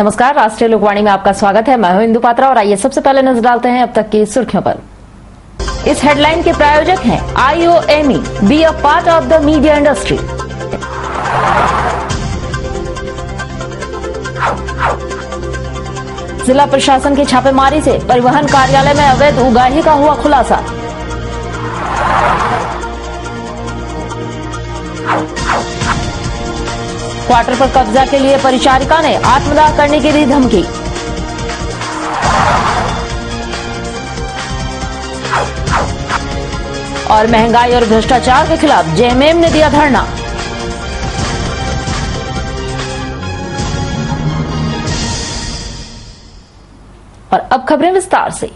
नमस्कार, राष्ट्रीय लोकवाणी में आपका स्वागत है। मैं हूं इंदु पात्रा और आइए सबसे पहले नजर डालते हैं अब तक की सुर्खियों पर। इस हेडलाइन के प्रायोजक हैं IOME, be a part of the media industry. जिला प्रशासन की छापेमारी से परिवहन कार्यालय में अवैध उगाही का हुआ खुलासा। क्वार्टर पर कब्जा के लिए परिचारिका ने आत्मदाह करने की दी धमकी। और महंगाई और भ्रष्टाचार के खिलाफ जेएमएम ने दिया धरना। और अब खबरें विस्तार से।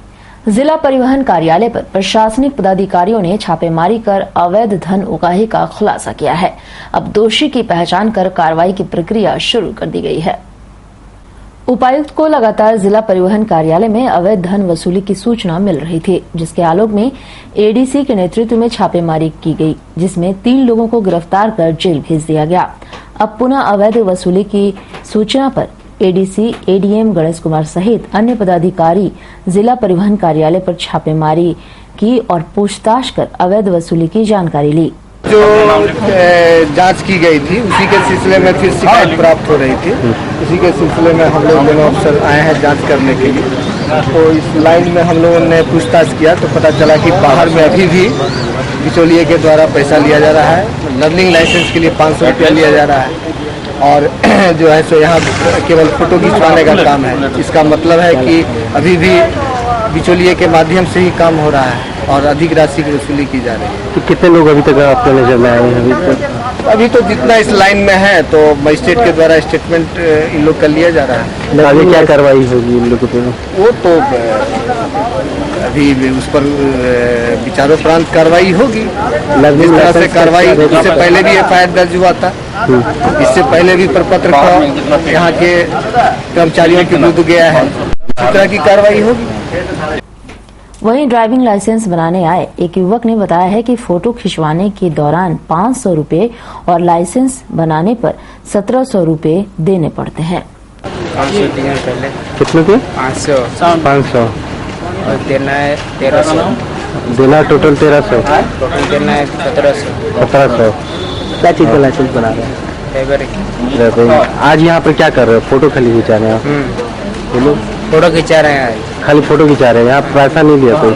जिला परिवहन कार्यालय पर प्रशासनिक पदाधिकारियों ने छापेमारी कर अवैध धन उगाही का खुलासा किया है। अब दोषी की पहचान कर कार्रवाई की प्रक्रिया शुरू कर दी गई है। उपायुक्त को लगातार जिला परिवहन कार्यालय में अवैध धन वसूली की सूचना मिल रही थी, जिसके आलोक में एडीसी के नेतृत्व में छापेमारी की गई, जिसमें 3 लोगों को गिरफ्तार कर जेल भेज दिया गया। अब पुनः अवैध वसूली की सूचना पर एडीसी एडीएम गणेश कुमार सहित अन्य पदाधिकारी जिला परिवहन कार्यालय पर छापेमारी की और पूछताछ कर अवैध वसूली की जानकारी ली। जो जांच की गई थी उसी के सिलसिले में फिर शिकायत प्राप्त हो रही थी। उसी के सिलसिले में हम लोग दोनों अफसर आए हैं जांच करने के लिए। तो इस लाइन में हम लोगों ने पूछताछ किया तो पता चला कि बाहर में अभी भी बिचौलिए के द्वारा पैसा लिया जा रहा है। लर्निंग लाइसेंस के लिए 500 रुपया लिया जा रहा है और जो है सो यहाँ केवल फोटो खिंचवाने का काम है। इसका मतलब है कि अभी भी बिचौलिए के माध्यम से ही काम हो रहा है और अधिक राशि की वसूली की जा रही है। तो कितने लोग अभी तक आपके नजर में आए हैं? अभी तो जितना इस लाइन में है तो मजिस्ट्रेट के द्वारा स्टेटमेंट इन लोग का लिया जा रहा है। आगे क्या कार्रवाई होगी इन लोगों पर? वो तो अभी उस पर विचारोपरांत कार्रवाई होगी। जिस तरह से कार्रवाई इससे पहले भी FIR दर्ज हुआ था, इससे पहले भी प्रपत्र यहाँ के कर्मचारियों के विरुद्ध गया है, इसी तरह की कार्रवाई होगी। वहीं ड्राइविंग लाइसेंस बनाने आए एक युवक ने बताया है कि फोटो खिंचवाने के दौरान 500 रुपए और लाइसेंस बनाने पर 1700 रुपए देने पड़ते हैं। 500 दिए पहले। कितने के? 500 और देना है 1300। देना टोटल 1300। टोटल देना है 1700। क्या चीज का लाइसेंस बना रहे हैं? आज यहाँ पर क्या कर रहे हो? फोटो खाली खिंचा रहे हैं? बोलो। फोटो खिंचा रहे हैं। खाली फोटो खिंचा रहे हैं, यहाँ पैसा नहीं लिया कोई?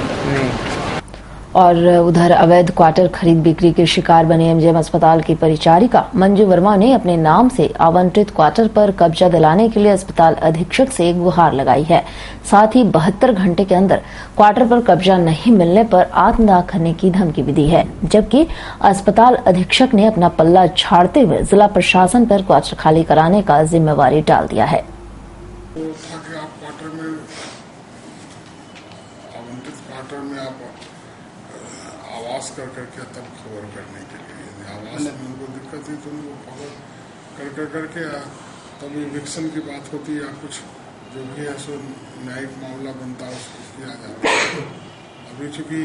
और उधर अवैध क्वार्टर खरीद बिक्री के शिकार बने एमजीएम अस्पताल की परिचारिका मंजू वर्मा ने अपने नाम से आवंटित क्वार्टर पर कब्जा दिलाने के लिए अस्पताल अधीक्षक से गुहार लगाई है। साथ ही 72 घंटे के अंदर क्वार्टर पर कब्जा नहीं मिलने पर आत्मदाह करने की धमकी भी दी है, जबकि अस्पताल अधीक्षक ने अपना पल्ला झाड़ते हुए जिला प्रशासन पर क्वार्टर खाली कराने का जिम्मेवारी डाल दिया है। क्वार्टर में आप आवास करके तब खबर करने के लिए, आवास में उनको दिक्कत हुई तो उनको खबर करके तब इविक्शन की बात होती है या कुछ जो भी है सो न्यायिक मामला बनता है उसको किया जाता है। अभी चूंकि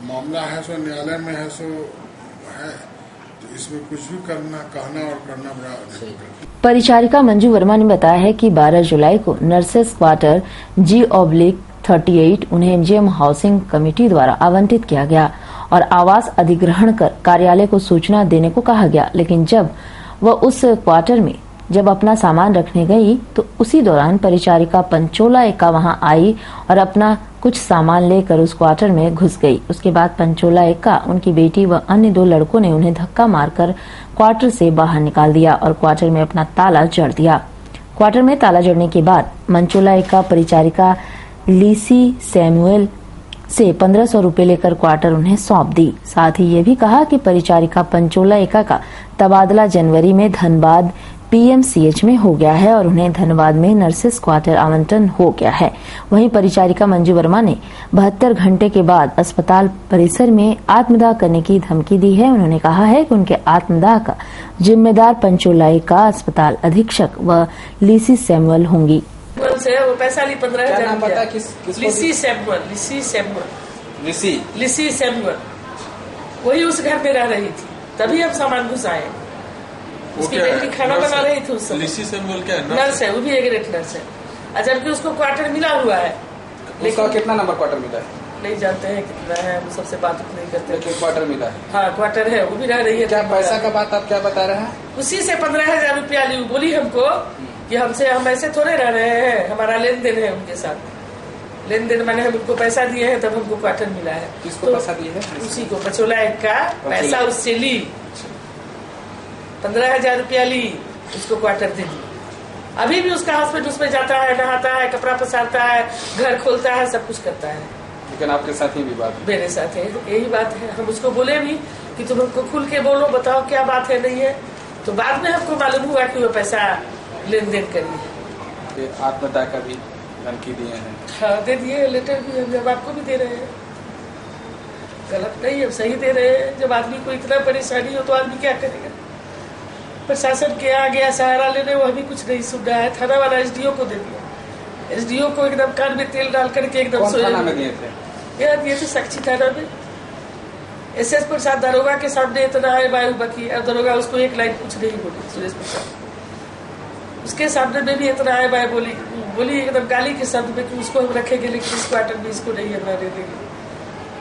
मामला है सो न्यायालय में है सो है, तो इसमें कुछ भी कहना और करना बड़ा नहीं। परिचारिका मंजू वर्मा ने बताया है कि 12 जुलाई को नर्सेस क्वार्टर G/38 उन्हें एमजीएम हाउसिंग कमेटी द्वारा आवंटित किया गया और आवास अधिग्रहण कर कार्यालय को सूचना देने को कहा गया, लेकिन जब वह उस क्वार्टर में अपना सामान रखने गई तो उसी दौरान परिचारिका पंचोला एका वहां आई और अपना कुछ सामान लेकर उस क्वार्टर में घुस गई। उसके बाद पंचोला एका, उनकी बेटी व अन्य 2 लड़कों ने उन्हें धक्का मारकर क्वार्टर से बाहर निकाल दिया और क्वार्टर में अपना ताला जड़ दिया। क्वार्टर में ताला जड़ने के बाद मंचोला एका परिचारिका लीसी सैमुअल से 1500 रुपए लेकर क्वार्टर उन्हें सौंप दी। साथ ही ये भी कहा कि परिचारिका पंचोला एका का तबादला जनवरी में धनबाद PMCH में हो गया है और उन्हें धनबाद में नर्सेस क्वार्टर आवंटन हो गया है। वहीं परिचारिका मंजू वर्मा ने 72 घंटे के बाद अस्पताल परिसर में आत्मदाह करने की धमकी दी है। उन्होंने कहा है कि उनके आत्मदाह का जिम्मेदार पंचोला एका, अस्पताल अधीक्षक व लीसी सैमुअल होंगी। से वो पैसा ली 15,000। लिसी सैमुअल वही उस घर में रह रही थी, तभी हम सामान घुसाए। उसकी बेटी खाना बना रही थी उस समय। लिसी से बोल क्या है? नर्स है, वो भी एक नर्स है, जबकि उसको क्वार्टर मिला हुआ है। उसका कितना नंबर क्वार्टर मिला है नहीं जानते हैं कितना है, हम सबसे बात नहीं करते। लेकिन क्वार्टर मिला है। हाँ क्वार्टर है, वो भी रह रही है। क्या पैसा का बात आप क्या बता रहे हैं? उसी से 15,000 रुपया ली, बोली हमको कि हमसे हम ऐसे थोड़े रह रहे हैं, हमारा लेन देन है उनके साथ, लेन देन मैंने हम उनको पैसा दिए हैं तब हमको क्वार्टर मिला है। किसको तो पैसा दिए हैं? उसी को, बचोला एक का पैसा उससे ली, 15,000 रुपया ली, उसको क्वार्टर दे दी। अभी भी उसका हस्बैंड उसमें जाता है, नहाता है, कपड़ा पसारता है, घर खोलता है, सब कुछ करता है। लेकिन आपके साथ ही भी बात मेरे साथ है, यही बात है। हम उसको बोले भी कि तुम हमको खुल के बोलो, बताओ क्या बात है नहीं है, तो बाद में हमको मालूम हुआ कि वो पैसा लेन देन करी है। आत्मदाह का भी धमकी दिए हैं। हाँ दे दिए, लेटर भी हम जब आपको भी दे रहे हैं, गलत नहीं है, सही दे रहे हैं। जब आदमी को इतना परेशानी हो तो आदमी क्या करेगा? प्रशासन के आ गया सहारा लेने, वो अभी कुछ नहीं सुन रहा है। थाना वाला एसडीओ को दे दिया, एसडीओ को एकदम कान में तेल डाल करके एकदम थाना में दिए थे? यह दिए थे साक्षी थाना में। एसएस प्रसाद दरोगा के सामने इतना है वायु बकी, और दरोगा उसको एक लाइन कुछ नहीं बोली। सुरेश प्रसाद उसके सामने में भी इतना है वायु बोली एकदम गाली के शब्द में कि उसको हम रखेंगे लेकिन इस क्वार्टर में इसको नहीं हम रहने देंगे।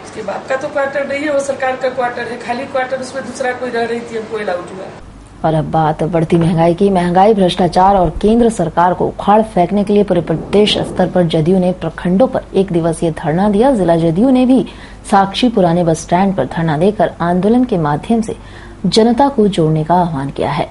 उसके बाप का तो क्वार्टर नहीं है, वो सरकार का क्वार्टर है, खाली क्वार्टर, उसमें दूसरा कोई रह रही थी, हमको अलाउड हुआ। और अब बात बढ़ती महंगाई की। महंगाई, भ्रष्टाचार और केंद्र सरकार को उखाड़ फेंकने के लिए पूरे प्रदेश स्तर पर जदयू ने प्रखंडों पर 1 दिवसीय धरना दिया। जिला जदयू ने भी साक्षी पुराने बस स्टैंड पर धरना देकर आंदोलन के माध्यम से जनता को जोड़ने का आह्वान किया है।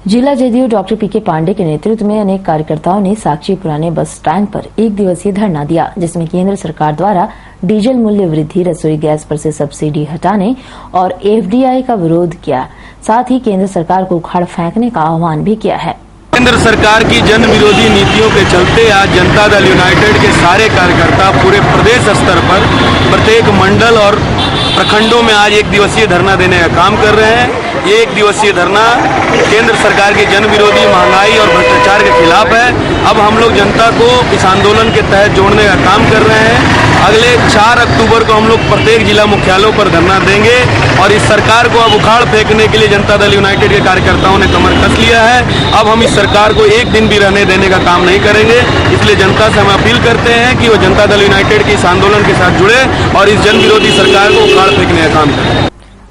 जिला जदयू डॉक्टर पीके पांडे के नेतृत्व में अनेक कार्यकर्ताओं ने साक्षी पुराने बस स्टैंड पर 1 दिवसीय धरना दिया, जिसमें केंद्र सरकार द्वारा डीजल मूल्य वृद्धि, रसोई गैस पर से सब्सिडी हटाने और एफडीआई का विरोध किया। साथ ही केंद्र सरकार को उखाड़ फेंकने का आह्वान भी किया है। केंद्र सरकार की जन विरोधी नीतियों के चलते आज जनता दल यूनाइटेड के सारे कार्यकर्ता पूरे प्रदेश स्तर पर प्रत्येक मंडल और प्रखंडों में आज 1 दिवसीय धरना देने का काम कर रहे हैं। ये 1 दिवसीय धरना केंद्र सरकार की जन विरोधी महंगाई और भ्रष्टाचार के खिलाफ है। अब हम लोग जनता को इस आंदोलन के तहत जोड़ने का काम कर रहे हैं। अगले 4 अक्टूबर को हम लोग प्रत्येक जिला मुख्यालयों पर धरना देंगे और इस सरकार को अब उखाड़ फेंकने के लिए जनता दल यूनाइटेड के कार्यकर्ताओं ने कमर कस लिया है। अब हम इस सरकार को एक दिन भी रहने देने का काम नहीं करेंगे। इसलिए जनता से हम अपील करते हैं कि वो जनता दल यूनाइटेड के इस आंदोलन के साथ जुड़े और इस जन विरोधी सरकार को उखाड़ फेंकने का काम करें।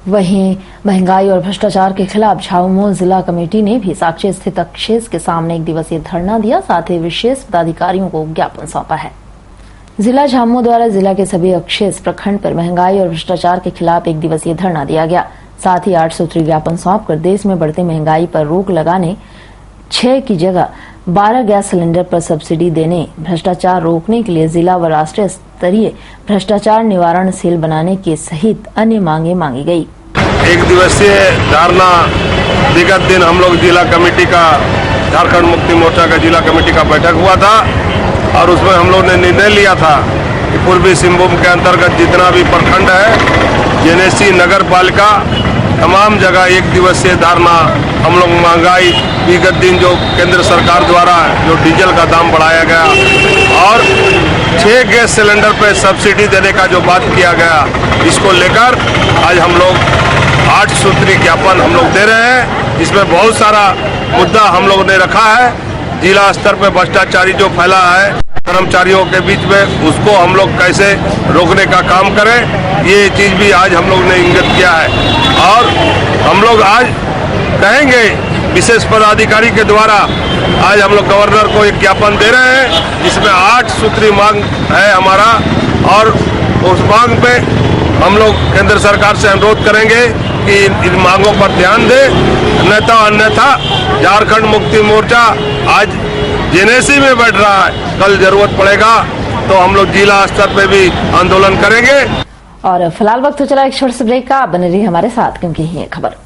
वहीं महंगाई और भ्रष्टाचार के खिलाफ झामुमो जिला कमेटी ने भी साक्षी स्थित अक्षेस के सामने 1 दिवसीय धरना दिया, साथ ही विशेष पदाधिकारियों को ज्ञापन सौंपा है। जिला झामुमो द्वारा जिला के सभी अक्षेस प्रखंड पर महंगाई और भ्रष्टाचार के खिलाफ 1 दिवसीय धरना दिया गया। साथ ही 8 सूत्री ज्ञापन सौंपकर देश में बढ़ती महंगाई पर रोक लगाने, 6 की जगह 12 गैस सिलेंडर पर सब्सिडी देने, भ्रष्टाचार रोकने के लिए जिला व राष्ट्रीय स्तरीय भ्रष्टाचार निवारण सेल बनाने के सहित अन्य मांगे मांगी गई। 1 दिवसीय धरना विगत दिन हम लोग जिला कमेटी का, झारखंड मुक्ति मोर्चा का जिला कमेटी का बैठक हुआ था और उसमें हम लोग ने निर्णय लिया था कि पूर्वी सिंहभूम के अंतर्गत जितना भी प्रखंड है, जेनेसी नगर पालिका, तमाम जगह 1 दिवसीय धरना हम लोग महंगाई, विगत दिन जो केंद्र सरकार द्वारा जो डीजल का दाम बढ़ाया गया और 6 गैस सिलेंडर पे सब्सिडी देने का जो बात किया गया, इसको लेकर आज हम लोग 8 सूत्री ज्ञापन हम लोग दे रहे हैं। इसमें बहुत सारा मुद्दा हम लोग ने रखा है। जिला स्तर पे भ्रष्टाचारी जो फैला है कर्मचारियों के बीच में, उसको हम लोग कैसे रोकने का काम करें, ये चीज भी आज हम लोग ने इंगित किया है। और हम लोग आज कहेंगे विशेष पदाधिकारी के द्वारा, आज हम लोग गवर्नर को एक ज्ञापन दे रहे हैं जिसमें 8 सूत्री मांग है हमारा, और उस मांग पे हम लोग केंद्र सरकार से अनुरोध करेंगे कि इन मांगों पर ध्यान दे, अन्यथा झारखंड मुक्ति मोर्चा आज जेनेसी में बैठ रहा है, कल जरूरत पड़ेगा तो हम लोग जिला स्तर पे भी आंदोलन करेंगे। और फिलहाल वक्त हो चला एक छोटे से ब्रेक का, बने रहिए हमारे साथ क्योंकि ये खबर।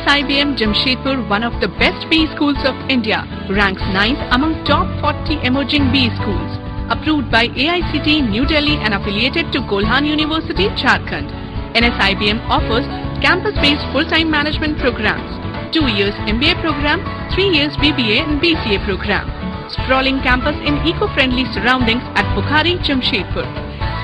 NSIBM Jamshedpur, one of the best B schools of India, ranks 9th among top 40 emerging B schools. Approved by AICTE New Delhi and affiliated to Kolhan University, Jharkhand. NSIBM offers campus-based full-time management programs, 2 years MBA program, 3 years BBA and BCA program. Sprawling campus in eco-friendly surroundings at Bukhari, Jamshedpur.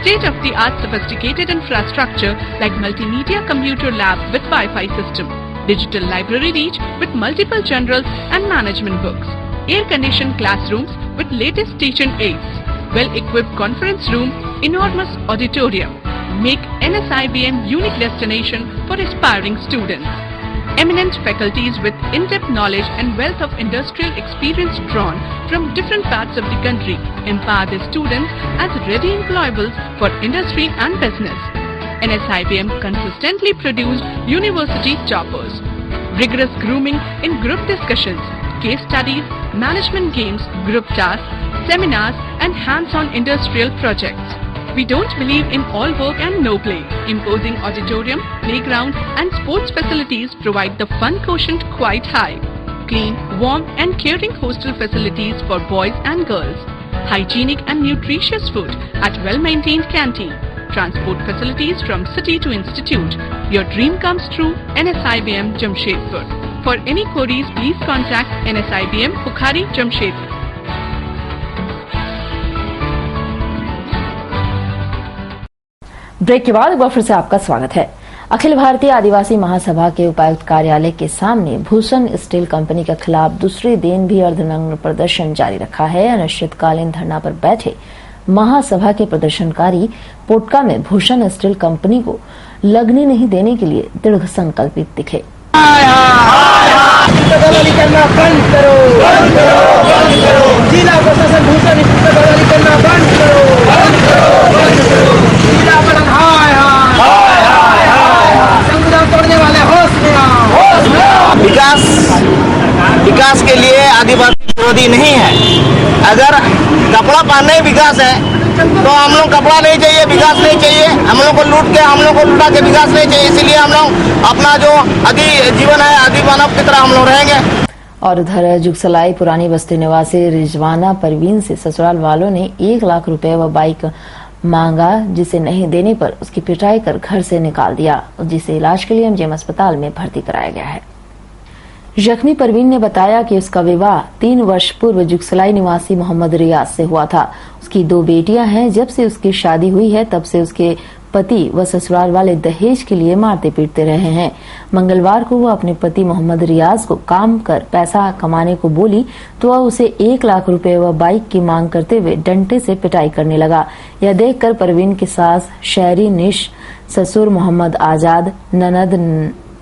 State-of-the-art sophisticated infrastructure like multimedia computer lab with Wi-Fi system, digital library reach with multiple journals and management books, air-conditioned classrooms with latest teaching aids, well-equipped conference room, enormous auditorium, make NSIBM unique destination for aspiring students. Eminent faculties with in-depth knowledge and wealth of industrial experience drawn from different parts of the country empower the students as ready employables for industry and business. NSIBM consistently produce university toppers. Rigorous grooming in group discussions, case studies, management games, group tasks, seminars and hands-on industrial projects. We don't believe in all work and no play. Imposing auditorium, playground and sports facilities provide the fun quotient quite high. Clean, warm and caring hostel facilities for boys and girls. Hygienic and nutritious food at well-maintained canteen. Transport facilities from city to institute. Your dream comes true, NSIBM Jamshedpur. For any queries, please contact NSIBM Bukhari, Jamshedpur. Break के बाद एक बार फिर से आपका स्वागत है। अखिल भारतीय आदिवासी महासभा के उपायुक्त कार्यालय के सामने भूषण स्टील कंपनी के खिलाफ दूसरे दिन भी अर्धनग्न प्रदर्शन जारी रखा है। अनिश्चितकालीन धरना पर बैठे महासभा के प्रदर्शनकारी पोटका में भूषण स्टील कंपनी को लगने नहीं देने के लिए दृढ़ संकल्पित दिखे। करना बंद करो, बंद करो, बंद करो। जिला प्रशासन भूषण स्टील पर दलाली करना बंद करो, बंद करो, बंद करो। जिला प्रशासन हाय हाय हाय हाय। संविधान तोड़ने वाले होश में आओ, होश में आओ। विकास के लिए आदिवासी विरोधी नहीं है। अगर कपड़ा पहनना ही विकास है तो हम लोग कपड़ा नहीं चाहिए, विकास नहीं चाहिए। हम लोग को लूट के, हम लोग को लूटा के विकास नहीं चाहिए। इसीलिए हम लोग अपना जो आदि जीवन है, आदि मानव की तरह हम लोग रहेंगे। और उधर जुगसलाई पुरानी बस्ती निवासी रिजवाना परवीन से ससुराल वालों ने 1 लाख रुपए व बाइक मांगा, जिसे नहीं देने पर उसकी पिटाई कर घर से निकाल दिया, जिसे इलाज के लिए एमजीएम अस्पताल में भर्ती कराया गया है। जख्मी परवीन ने बताया कि उसका विवाह 3 वर्ष पूर्व जुगसलाई निवासी मोहम्मद रियाज से हुआ था। उसकी 2 बेटियां हैं। जब से उसकी शादी हुई है तब से उसके पति व ससुराल वाले दहेज के लिए मारते पीटते रहे हैं। मंगलवार को वह अपने पति मोहम्मद रियाज को काम कर पैसा कमाने को बोली तो वह उसे 1 लाख रुपए व बाइक की मांग करते हुए डंडे से पिटाई करने लगा। यह देखकर परवीन की सास शहरी निश, ससुर मोहम्मद आजाद, ननद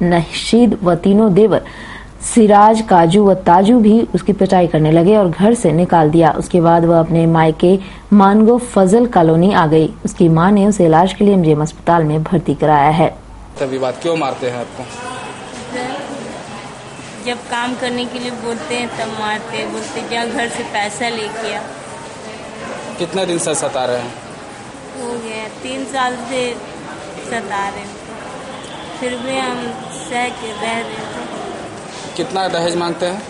नशीद व तीनों देवर सिराज, काजू व ताजू भी उसकी पिटाई करने लगे और घर से निकाल दिया। उसके बाद वह अपने मायके मानगो फजल कॉलोनी आ गई। उसकी मां ने उसे इलाज के लिए एमजीएम अस्पताल में भर्ती कराया है। तभी बात क्यों मारते हैं आपको? जब काम करने के लिए बोलते हैं तब मारते हैं, बोलते जा घर से पैसा लेके आ। कितने दिन से सता रहे हैं? हो गया 3 साल से सता रहे, फिर भी हम सह के रह रहे थे। कितना दहेज मांगते हैं?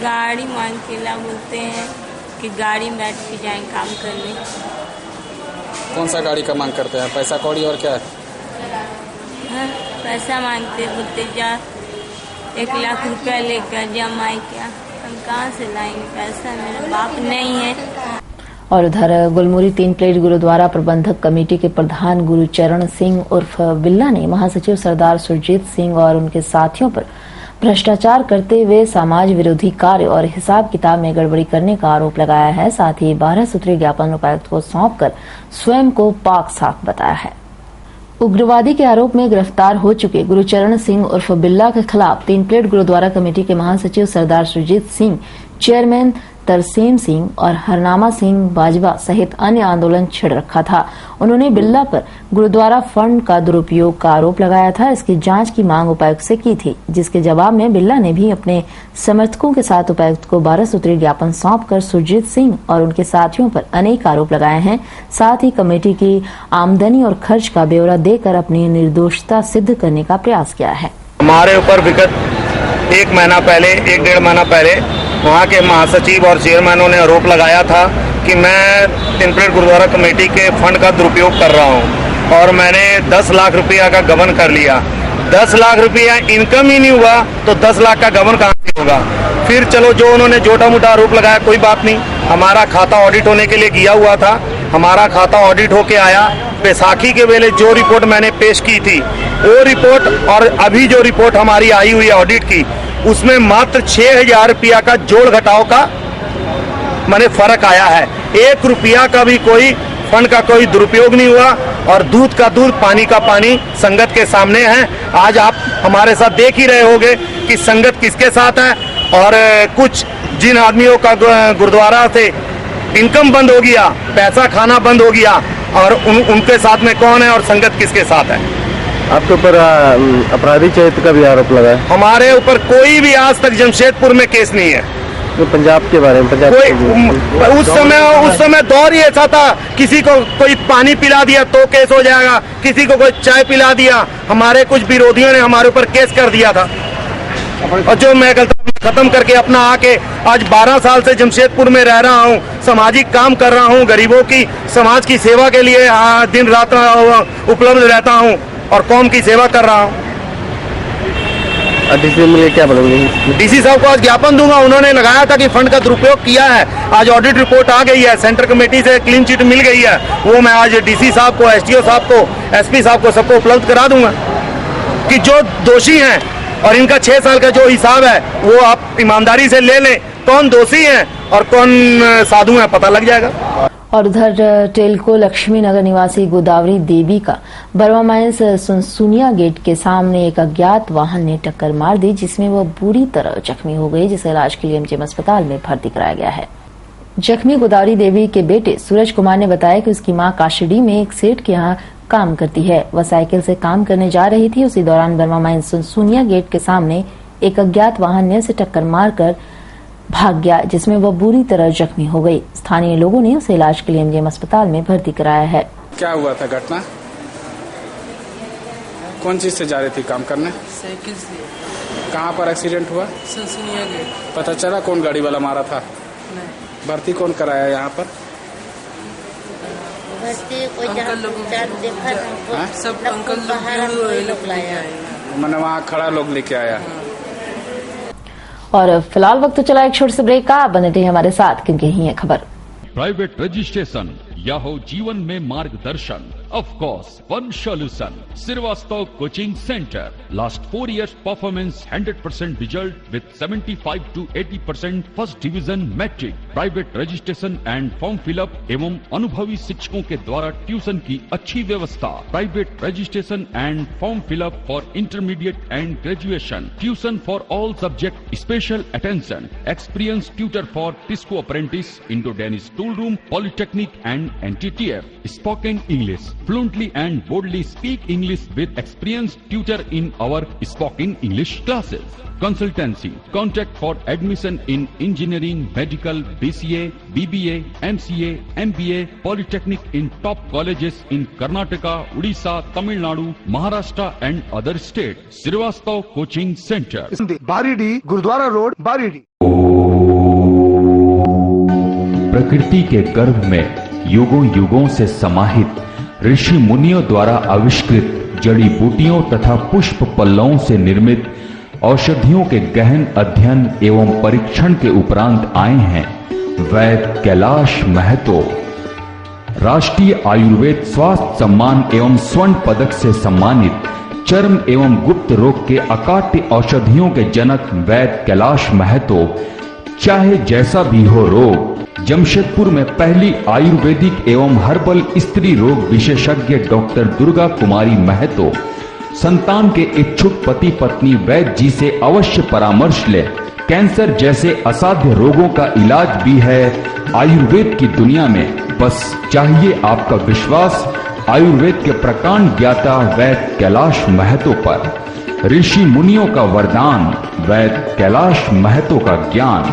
गाड़ी मांग के ला, बोलते हैं कि गाड़ी में बैठ के जाएं काम करने। कौन सा गाड़ी का मांग करते हैं? पैसा कौड़ी और क्या? हाँ, पैसा मांगते, बोलते जा 1 लाख रुपया लेकर जा माई, क्या हम कहाँ से लाएंगे पैसा, मेरा बाप नहीं है। और उधर गुलमुरी 3 प्लेट गुरुद्वारा प्रबंधक कमेटी के प्रधान गुरुचरण सिंह उर्फ बिल्ला ने महासचिव सरदार सुरजीत सिंह और उनके साथियों पर भ्रष्टाचार करते हुए समाज विरोधी कार्य और हिसाब किताब में गड़बड़ी करने का आरोप लगाया है। साथ ही 12 सूत्रीय ज्ञापन उपायुक्त को सौंपकर स्वयं को पाक साफ बताया है। उग्रवादी के आरोप में गिरफ्तार हो चुके गुरुचरण सिंह उर्फ बिल्ला के खिलाफ 3 प्लेट गुरुद्वारा कमेटी के महासचिव सरदार सुरजीत सिंह, चेयरमैन तरसेम सिंह और हरनामा सिंह बाजवा सहित अन्य आंदोलन छिड़ रखा था। उन्होंने बिल्ला पर गुरुद्वारा फंड का दुरुपयोग का आरोप लगाया था। इसकी जांच की मांग उपायुक्त से की थी, जिसके जवाब में बिल्ला ने भी अपने समर्थकों के साथ उपायुक्त को 12 सूत्रीय ज्ञापन सौंपकर सुरजीत सिंह और उनके साथियों पर अनेक आरोप लगाए हैं। साथ ही कमेटी की आमदनी और खर्च का ब्यौरा देकर अपनी निर्दोषता सिद्ध करने का प्रयास किया है। हमारे ऊपर विगत 1 डेढ़ महीना पहले वहाँ के महासचिव और चेयरमैनों ने आरोप लगाया था कि मैं तिनपलेट गुरुद्वारा कमेटी के फंड का दुरुपयोग कर रहा हूँ और मैंने 10 लाख रुपया का गबन कर लिया। 10 लाख रुपया इनकम ही नहीं हुआ तो 10 लाख का गबन कहाँ से होगा। फिर चलो जो उन्होंने छोटा मोटा आरोप लगाया कोई बात नहीं, हमारा खाता ऑडिट होने के लिए गया हुआ था, हमारा खाता ऑडिट होके आया। बैसाखी के वेले जो रिपोर्ट मैंने पेश की थी वो रिपोर्ट और अभी जो रिपोर्ट हमारी आई हुई है ऑडिट की, उसमें मात्र 6,000 रुपया का जोड़ घटाव का माने फर्क आया है। 1 रुपया का भी कोई फंड का कोई दुरुपयोग नहीं हुआ और दूध का दूध पानी का पानी संगत के सामने है। आज आप हमारे साथ देख ही रहे होंगे कि संगत किसके साथ है और कुछ जिन आदमियों का गुरुद्वारा से इनकम बंद हो गया, पैसा खाना बंद हो गया और उनके साथ में कौन है और संगत किसके साथ है। आपके ऊपर आपराधिक चरित्र का भी आरोप लगा है। हमारे ऊपर कोई भी आज तक जमशेदपुर में केस नहीं है। तो पंजाब के बारे में उस समय दौर ही ऐसा था, किसी को कोई पानी पिला दिया तो केस हो जाएगा, किसी को कोई चाय पिला दिया। हमारे कुछ विरोधियों ने हमारे ऊपर केस कर दिया था और जो मैं खत्म करके अपना आके आज 12 साल से जमशेदपुर में रह रहा हूँ, सामाजिक काम कर रहा हूँ, गरीबों की समाज की सेवा के लिए दिन रात उपलब्ध रहता हूँ और कौम की सेवा कर रहा हूँ। डीसी में क्या बोलेंगे? डीसी साहब को आज ज्ञापन दूंगा। उन्होंने लगाया था कि फंड का दुरुपयोग किया है, आज ऑडिट रिपोर्ट आ गई है, सेंट्रल कमेटी से क्लीन चिट मिल गई है, वो मैं आज डीसी साहब को, एसडीओ साहब को, एसपी साहब को सबको उपलब्ध करा दूंगा कि जो दोषी हैं और इनका 6 साल का जो हिसाब है वो आप ईमानदारी से ले लें, कौन दोषी है और कौन साधु है पता लग जाएगा। और उधर टेलको लक्ष्मी नगर निवासी गोदावरी देवी का बर्मा माइंस सुनसुनिया गेट के सामने एक अज्ञात वाहन ने टक्कर मार दी, जिसमें वह बुरी तरह जख्मी हो गई, जिसे इलाज के लिए एमजीएम अस्पताल में भर्ती कराया गया है। जख्मी गोदावरी देवी के बेटे सूरज कुमार ने बताया कि उसकी मां काशीडी में एक सेठ के यहाँ काम करती है। वह साइकिल से काम करने जा रही थी। उसी दौरान बर्मा माइंस सुनसुनिया गेट के सामने एक अज्ञात वाहन ने उसे टक्कर मारकर भाग गया, जिसमें वह बुरी तरह जख्मी हो गई। स्थानीय लोगों ने उसे इलाज के लिए एमजीएम अस्पताल में भर्ती कराया है। क्या हुआ था घटना? कौन चीज से जा रही थी काम करने? साइकिल से। कहाँ पर एक्सीडेंट हुआ? सुनसुनिया गेट। पता चला कौन गाड़ी वाला मारा था? नहीं। भर्ती कौन कराया यहाँ पर? अंकल लोगों सब अंकल लोग लाया, मैंने वहाँ खड़ा लोग लेके आया। और फिलहाल वक्त तो चला एक छोटे से ब्रेक का, बने रहिए हमारे साथ क्योंकि यही है खबर। प्राइवेट रजिस्ट्रेशन या हो जीवन में मार्गदर्शन, of course one solution, Srivastava Coaching Center. Last 4 years performance 100% result with 75 to 80% first division metric. Private registration and form fill up एवं अनुभवी शिक्षकों के द्वारा ट्यूशन की अच्छी व्यवस्था। Private registration and form fill up for intermediate and graduation. Tuition for all subject, special attention. Experienced tutor for Tisco apprentice, Indo-Danish tool room, polytechnic and NTTF. Spoken English. Fluently and boldly speak English with experienced tutor in our spoken English classes. Consultancy. Contact for admission in engineering, medical, BCA, BBA, MCA, MBA, Polytechnic in top colleges in Karnataka, Odisha, Tamil Nadu, Maharashtra and other states. Srivastava Coaching Center. Baridih, Gurudwara road, Baridih. प्रकृति के गर्भ में युगों युगों से समाहित ऋषि मुनियों द्वारा आविष्कृत जड़ी बूटियों तथा पुष्प पल्लवों से निर्मित औषधियों के गहन अध्ययन एवं परीक्षण के उपरांत आए हैं वैद्य कैलाश महतो। राष्ट्रीय आयुर्वेद स्वास्थ्य सम्मान एवं स्वर्ण पदक से सम्मानित चर्म एवं गुप्त रोग के अकाट्य औषधियों के जनक वैद्य कैलाश महतो, चाहे जैसा भी हो रोग, जमशेदपुर में पहली आयुर्वेदिक एवं हर्बल स्त्री रोग विशेषज्ञ डॉक्टर दुर्गा कुमारी महतो संतान के इच्छुक पति पत्नी वैद्य जी से अवश्य परामर्श ले कैंसर जैसे असाध्य रोगों का इलाज भी है आयुर्वेद की दुनिया में। बस चाहिए आपका विश्वास आयुर्वेद के प्रकांड ज्ञाता वैद्य कैलाश महतो पर। ऋषि मुनियों का वरदान, वैद्य कैलाश महतो का ज्ञान।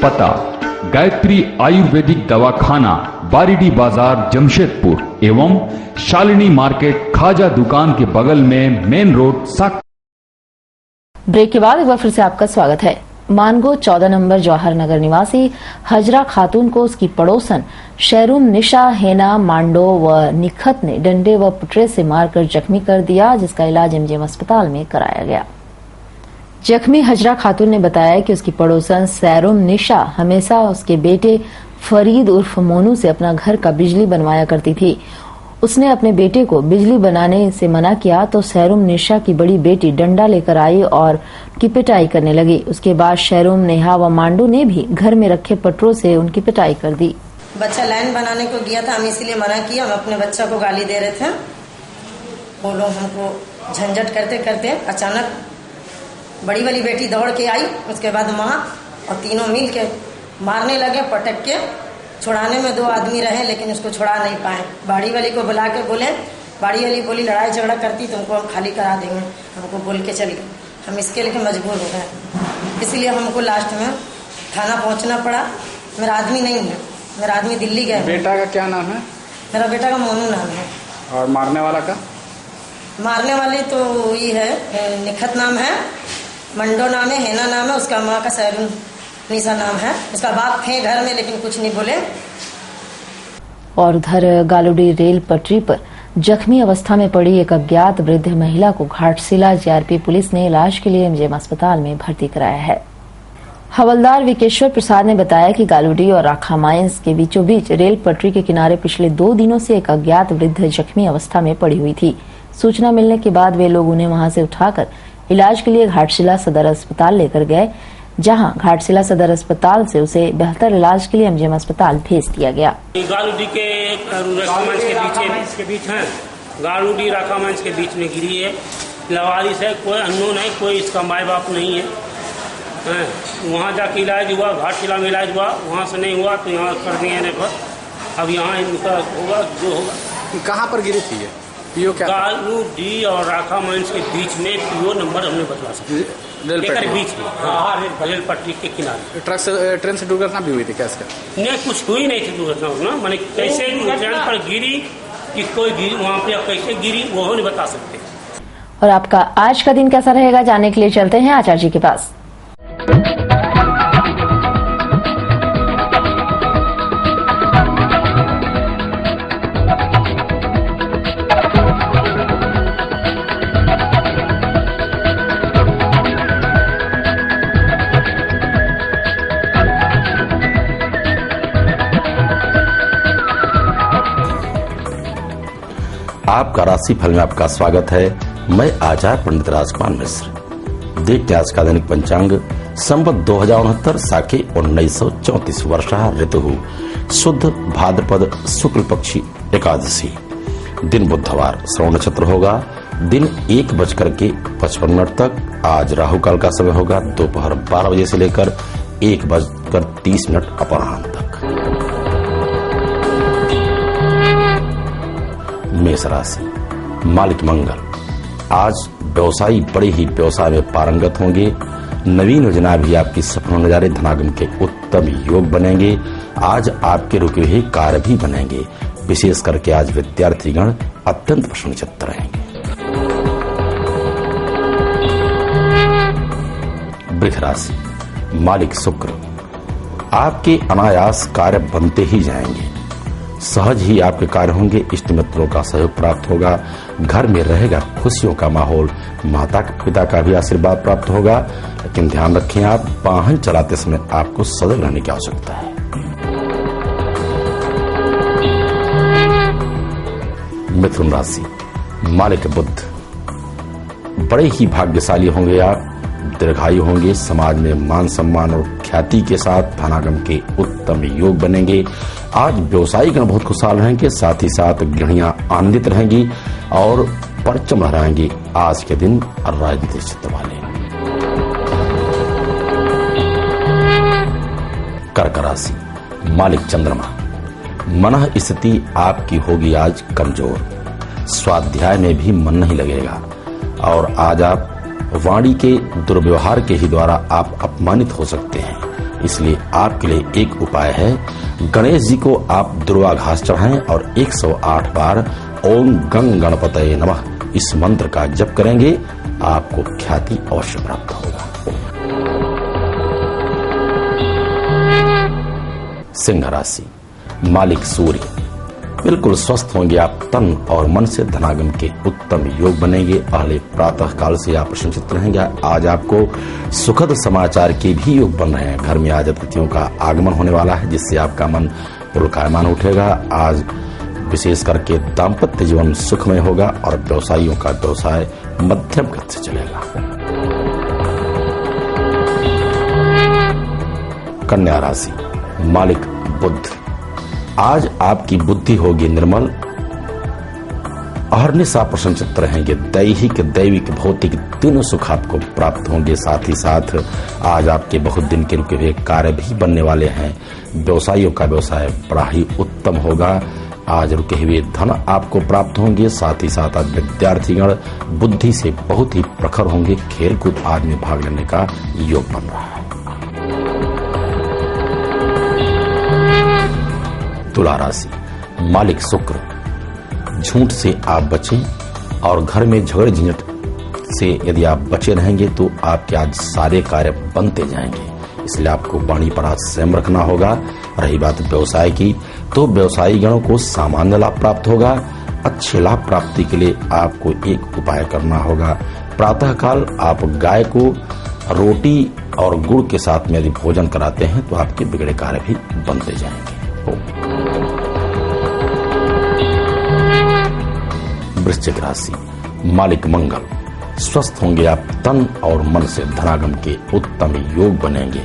पता गायत्री आयुर्वेदिक दवाखाना, बारीडी बाजार, जमशेदपुर एवं शालिनी मार्केट, खाजा दुकान के बगल में, मेन रोड, साक। ब्रेक के बाद एक बार फिर से आपका स्वागत है। मानगो 14 नंबर जवाहर नगर निवासी हजरा खातून को उसकी पड़ोसन शहरुम निशा, हेना, मांडो व निखत ने डंडे व पुटरे से मारकर जख्मी कर दिया, जिसका इलाज एमजीएम अस्पताल में कराया गया। जख्मी हजरा खातून ने बताया कि उसकी पड़ोसन शहरुम निशा हमेशा उसके बेटे फरीद उर्फ मोनू से अपना घर का बिजली बनवाया करती थी। उसने अपने बेटे को बिजली बनाने से मना किया तो शहरुम निशा की बड़ी बेटी डंडा लेकर आई और उनकी पिटाई करने लगी। उसके बाद शहरुम, नेहा व मांडू ने भी घर में रखे पटरों से उनकी पिटाई कर दी। बच्चा लाइन बनाने को गया था, हम इसीलिए मना किया। हम अपने बच्चा को गाली दे रहे थे। वो लोग हमको झंझट करते करते अचानक बड़ी वाली बेटी दौड़ के आई। उसके बाद माँ और तीनों मिल के मारने लगे, पटक के। छुड़ाने में 2 आदमी रहे लेकिन उसको छुड़ा नहीं पाए। बाड़ी वाली को बुला के बोले, बाड़ी वाली बोली लड़ाई झगड़ा करती तुमको हम खाली करा देंगे। हमको बोल के चल गए। हम इसके लिए मजबूर हो गए, इसलिए हमको लास्ट में थाना पहुंचना पड़ा। मेरा आदमी नहीं है, मेरा आदमी दिल्ली गया। बेटा का क्या नाम है? मेरा बेटा का मोनू नाम है। और मारने वाला का? मारने वाले तो ये है, निखत नाम है, मंडो नाम है, हेना नाम है, उसका माँ का शहरुम निशा नाम है। उसका बाप थे घर में लेकिन कुछ नहीं बोले। और उधर गालुडी रेल पटरी पर जख्मी अवस्था में पड़ी एक अज्ञात वृद्ध महिला को घाटशिला जीआरपी पुलिस ने इलाज के लिए एमजीएम अस्पताल में भर्ती कराया है। हवलदार विकेश्वर प्रसाद ने बताया कि गालुडी और राखा माइंस के बीचों बीच रेल पटरी के किनारे पिछले 2 दिनों से एक अज्ञात वृद्ध जख्मी अवस्था में पड़ी हुई थी। सूचना मिलने के बाद वे लोग उन्हें वहां से उठाकर इलाज के लिए घाटशिला सदर अस्पताल लेकर गए, जहां घाटशिला सदर अस्पताल से उसे बेहतर इलाज के लिए एमजीएम अस्पताल भेज दिया गया। गालुडी के राखामंच के बीच है, गालुडी राखामंच के बीच में गिरी है। लवारिस है, कोई अननोन है, कोई इसका माई बाप नहीं है। वहाँ जाके इलाज हुआ, घाटशिला में इलाज हुआ, वहाँ से नहीं हुआ तो यहाँ कर दिए रेफर। अब यहाँ इनका होगा जो होगा। कहाँ पर गिरी थी ये? पीओ क्या? गालुडी और राखामंच के बीच में पीओ नंबर हमने बतला सकते, बीच में। हाँ, रेल पटरी के किनारे। ट्रेन से दुर्घटना भी हुई थी क्या इसका? नहीं, कुछ हुई नहीं थी दुर्घटना। मैंने कैसे ट्रेन पर गिरी कि कोई गिरी वहाँ पे कैसे गिरी वो नहीं बता सकते। और आपका आज का दिन कैसा रहेगा जानने के लिए चलते हैं आचार्य जी के पास। आपका राशिफल में आपका स्वागत है। मैं आचार्य पंडित राजकुमार मिश्र। देखते हैं आज का दैनिक पंचांग। संवत 2069 साके 1934 वर्षा ऋतु शुद्ध भाद्रपद शुक्ल पक्षी एकादशी। दिन बुधवार, श्रवण नक्षत्र होगा। दिन 1:55 तक। आज राहु काल का समय होगा दोपहर 12 बजे से लेकर 1:30 अपराह्न तक। मेष राशि, मालिक मंगल। आज व्यवसायी बड़े ही व्यवसाय में पारंगत होंगे। नवीन योजना भी आपकी सफल होने जा रही। धनागम के उत्तम योग बनेंगे। आज आपके रुके हुए कार्य भी बनेंगे। विशेष करके आज विद्यार्थीगण अत्यंत प्रसन्नचित्त रहेंगे। वृष राशि, मालिक शुक्र। आपके अनायास कार्य बनते ही जाएंगे। सहज ही आपके कार्य होंगे। इष्ट मित्रों का सहयोग प्राप्त होगा। घर में रहेगा खुशियों का माहौल। माता पिता का भी आशीर्वाद प्राप्त होगा। लेकिन ध्यान रखें, आप वाहन चलाते समय आपको सजग रहने की आवश्यकता है। मिथुन राशि, मालिक बुध। बड़े ही भाग्यशाली होंगे आप। दीर्घायु होंगे। समाज में मान सम्मान और ख्याति के साथ धनागम के उत्तम योग बनेंगे। आज व्यवसायी गण बहुत खुशहाल रहेंगे। साथ ही साथ गृहिणियां आनंदित रहेंगी और परचम लहराएंगी आज के दिन राजनीतिक क्षेत्र वाले। कर्क राशि, मालिक चंद्रमा। मन स्थिति आपकी होगी आज कमजोर, स्वाध्याय में भी मन नहीं लगेगा और आज आप वाणी के दुर्व्यवहार के ही द्वारा आप अपमानित हो सकते हैं। इसलिए आपके लिए एक उपाय है, गणेश जी को आप दुर्वा घास चढ़ाएं और 108 बार ओम गंग गणपतये नमः इस मंत्र का जप करेंगे, आपको ख्याति अवश्य प्राप्त होगा। सिंह राशि, मालिक सूर्य। बिल्कुल स्वस्थ होंगे आप तन और मन से, धनागम के उत्तम योग बनेंगे। पहले प्रातः काल से आप प्रसन्नचित्त रहेंगे। आज आपको सुखद समाचार के भी योग बन रहे हैं। घर में आज अतिथियों का आगमन होने वाला है, जिससे आपका मन पुलकायमान उठेगा। आज विशेष करके दाम्पत्य जीवन सुखमय होगा और व्यवसायियों का व्यवसाय मध्यम गति से चलेगा। कन्या राशि, मालिक बुध। आज आपकी बुद्धि होगी निर्मल, अहर्निश आप प्रसन्नचित्त रहेंगे। दैहिक, दैविक, भौतिक तीनों सुख आपको प्राप्त होंगे। साथ ही साथ आज आपके बहुत दिन के रुके हुए कार्य भी बनने वाले हैं। व्यवसायियों का व्यवसाय बड़ा ही उत्तम होगा। आज रुके हुए धन आपको प्राप्त होंगे। साथ ही साथ आज विद्यार्थीगण बुद्धि से बहुत ही प्रखर होंगे। खेलकूद आज में भाग लेने का योग बन रहा है। तुला राशि, मालिक शुक्र। झूठ से आप बचें और घर में झगड़ झंझट से यदि आप बचे रहेंगे तो आपके आज सारे कार्य बनते जाएंगे। इसलिए आपको वाणी पर आज संयम रखना होगा। रही बात व्यवसाय की, तो व्यवसायी गणों को सामान्य लाभ प्राप्त होगा। अच्छे लाभ प्राप्ति के लिए आपको एक उपाय करना होगा। प्रातः काल आप गाय को रोटी और गुड़ के साथ में यदि भोजन कराते हैं तो आपके बिगड़े कार्य भी बनते जाएंगे। वृश्चिक राशि, मालिक मंगल। स्वस्थ होंगे आप तन और मन से, धनागम के उत्तम योग बनेंगे।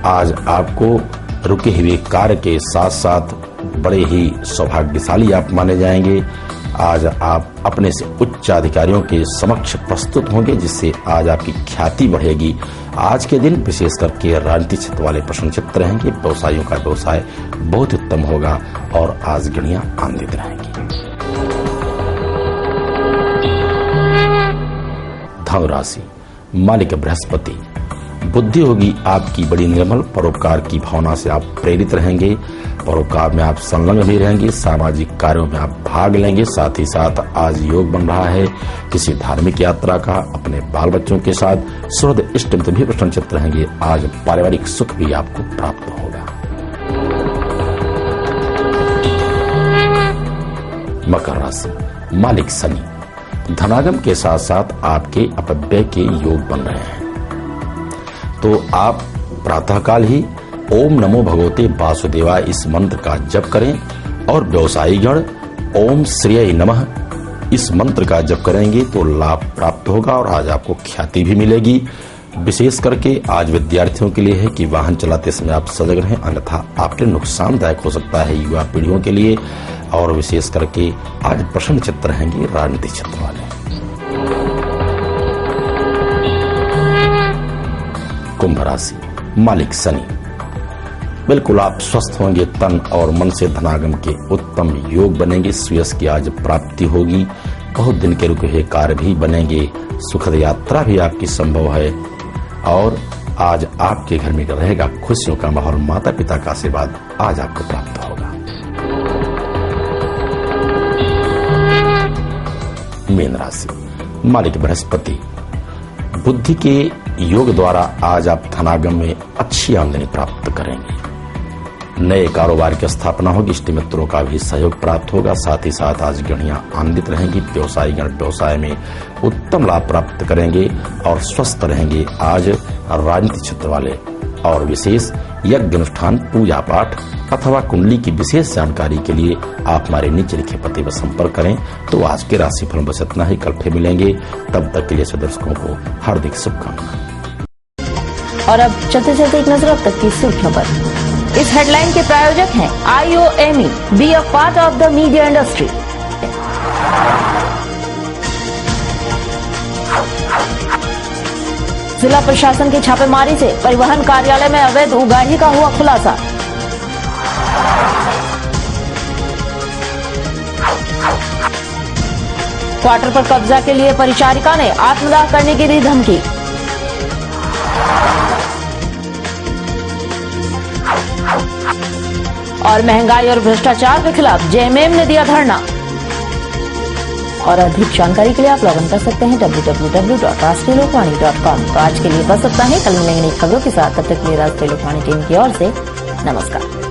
आज आपको रुके हुए कार्य के साथ साथ बड़े ही सौभाग्यशाली आप माने जाएंगे। आज आप अपने से उच्च अधिकारियों के समक्ष प्रस्तुत होंगे, जिससे आज आपकी ख्याति बढ़ेगी। आज के दिन विशेष करके राजनीतिक क्षेत्र वाले प्रसन्नचित्त रहेंगे। व्यवसायियों का व्यवसाय बहुत उत्तम होगा और आज गणियां आनंदित रहेंगी। धनु राशि, मालिक बृहस्पति। बुद्धि होगी आपकी बड़ी निर्मल, परोपकार की भावना से आप प्रेरित रहेंगे। परोपकार में आप संलग्न भी रहेंगे। सामाजिक कार्यों में आप भाग लेंगे। साथ ही साथ आज योग बन रहा है किसी धार्मिक यात्रा का। अपने बाल बच्चों के साथ सुहृद इष्ट मित्र भी प्रसन्नचित्त रहेंगे। आज पारिवारिक सुख भी आपको प्राप्त होगा। मकर राशि, मालिक शनि। धनागम के साथ साथ आपके अपव्यय के योग बन रहे हैं, तो आप प्रातःकाल ही ओम नमो भगवते वासुदेवाय इस मंत्र का जप करें और व्यवसायीगण ओम श्रेय नमः इस मंत्र का जप करेंगे तो लाभ प्राप्त होगा और आज आपको ख्याति भी मिलेगी। विशेष करके आज विद्यार्थियों के लिए है कि वाहन चलाते समय आप सजग रहें, अन्यथा आपके नुकसानदायक हो सकता है युवा पीढ़ियों के लिए। और विशेष करके आज प्रसन्न चित्त रहेंगे राजनीतिक क्षेत्र वाले। कुंभ राशि, मालिक शनि। बिल्कुल आप स्वस्थ होंगे तन और मन से, धनागम के उत्तम योग बनेंगे। सुयश की आज प्राप्ति होगी। बहुत दिन के रुके हुए कार्य भी बनेंगे। सुखद यात्रा भी आपकी संभव है और आज आपके घर में रहेगा खुशियों का माहौल। माता पिता का आशीर्वाद आज आपको प्राप्त होगा। मीन राशि, मालिक बृहस्पति। बुद्धि के योग द्वारा आज आप धनागम में अच्छी आमदनी प्राप्त करेंगे। नए कारोबार की स्थापना होगी। इष्ट मित्रों का भी सहयोग प्राप्त होगा। साथ ही साथ आज गणियां आनंदित रहेंगी। व्यवसायीगण व्यवसाय में उत्तम लाभ प्राप्त करेंगे और स्वस्थ रहेंगे। आज राजनीतिक क्षेत्र वाले और विशेष यज्ञ अनुष्ठान, पूजा पाठ अथवा कुंडली की विशेष जानकारी के लिए आप हमारे नीचे लिखे पते पर संपर्क करें। तो आज के राशिफल बस इतना ही। कल फिर मिलेंगे, तब तक के लिए दर्शकों को हार्दिक शुभकामनाएं। और अब चलते चलते एक नजर अब तक की सुर्खियों पर। इस हेडलाइन के प्रायोजक हैं IOME, be a part of the media industry. जिला प्रशासन की छापेमारी से परिवहन कार्यालय में अवैध उगाही का हुआ खुलासा। क्वार्टर पर कब्जा के लिए परिचारिका ने आत्मदाह करने की दी धमकी। और महंगाई और भ्रष्टाचार के खिलाफ जेएमएम ने दिया धरना। और अधिक जानकारी के लिए आप लॉगिन कर सकते हैं www.rashtriyalokvani.com। तो आज के लिए बस इतना ही, कल मिलेंगे नई खबरों के साथ। तब तक के लिए राष्ट्रीय लोकवाणी टीम की ओर से नमस्कार।